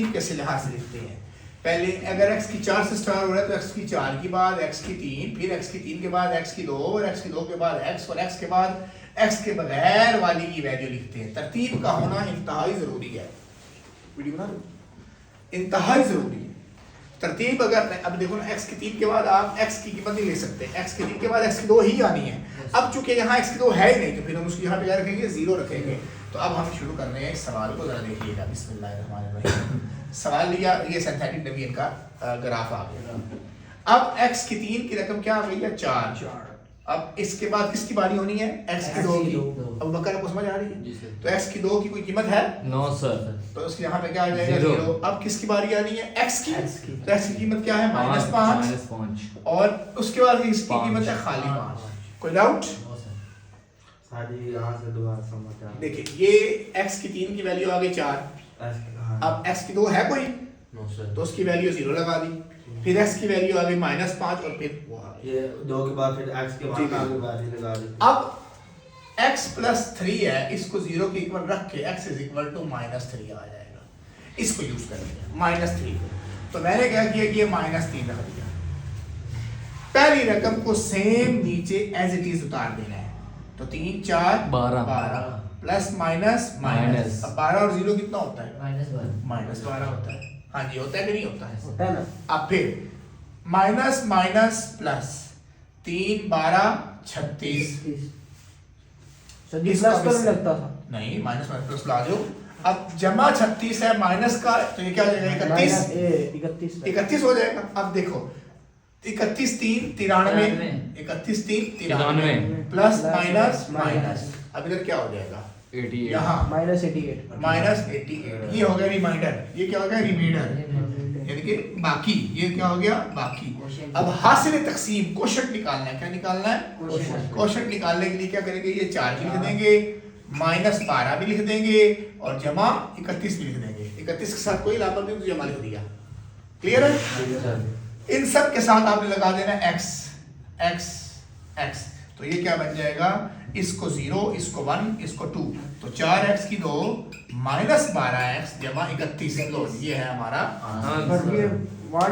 तरतीब कैसे लिहाज से लिखते हैं। पहले अगर x की 4 से स्टार्ट हो रहा है तो x की 4 के बाद x की 3, फिर x की 3 के बाद x की 2 और x की 2 के बाद x और x के बाद x के बगैर वाली की वैल्यू लिखते हैं। तरतीब का होना इंतहाई ज़रूरी है, वीडियो बना दो, इंतहाई ज़रूरी है तरतीब। अगर अब देखो ना x की 3 के बाद आप x की कीमत नहीं ले सकते, x की 3 के बाद x की 2 ही आनी है। अब चूंकि यहाँ x की 2 है ही नहीं तो फिर हम उसको यहाँ पे क्या रखेंगे, 0 रखेंगे। तो अब हम शुरू कर रहे हैं इस सवाल को, जरा देखिएगा। बिस्मिल्लाहिर्रहमानिर्रहीम। सवाल लिया, ये सिंथेटिक डमीन का ग्राफ आ गया। अब x की 3 की रकम क्या आ गई है, 4। अब इसके बाद किसकी बारी होनी है, x की 2 की। अब बकर को समझ आ रही है? तो x की 2 की कोई कीमत है? No sir. तो उसके यहाँ पे क्या आ जाएगा, 0। अब किसकी बारी आनी है, x की। तो x की कीमत क्या है, -5। और उसके बाद इसकी कीमत है खाली 5। कोई डाउट? देखिए ये x की 3 की वैल्यू आ गई 4। अब x की 2 है कोई? तो उसकी वैल्यू 0 लगा दी। फिर x की वैल्यू आ गई -5 और फिर ये 2 के बाद फिर x के बाद आगे वैल्यू लगा दी। अब x + 3 है, इसको 0 के इक्वल रख के x = -3 आ जाएगा। इसको यूज करेंगे -3 को। तो मैंने क्या किया कि ये -3 रख दिया। पहली रकम को सेम नीचे एज इट इज उतार देना है। तो 3 4 12 प्लस माइनस माइनस। अब 12 और 0 कितना होता है, -12 होता है। हाँ जी, होता है कि नहीं होता है? होता है ना। अब फिर माइनस माइनस प्लस, 3 12 36। प्लस तो नहीं लगता था। नहीं, माइनस माइनस प्लस ला दो। अब जमा 36 है माइनस का, तो ये क्या हो जाएगा, 31 हो जाएगा। अब देखो 31 3 93, 31 3 93 प्लस माइनस माइनस। अब इधर क्या हो जाएगा, 88। यहाँ -88। ये हो गया रिमाइंडर। ये क्या हो गया, रिमाइंडर, यानी कि बाकी। ये क्या हो गया, बाकी। अब हासिल तकसीम कोशट निकालना है। क्या निकालना है, कोशट निकालने के लिए क्या करेंगे, ये 4 भी लिख देंगे, -12 भी लिख देंगे और जमा 31 भी लिख देंगे। 31 के साथ कोई लाभ नहीं तो जमा लिख दिया। क्लियर है? इन सब के साथ आपने लगा देना x x x। तो ये क्या बन जाएगा, इसको 0, इसको 1, इसको 2। तो 4x की 2 -12x जमा 31। ये है हमारा आंसर।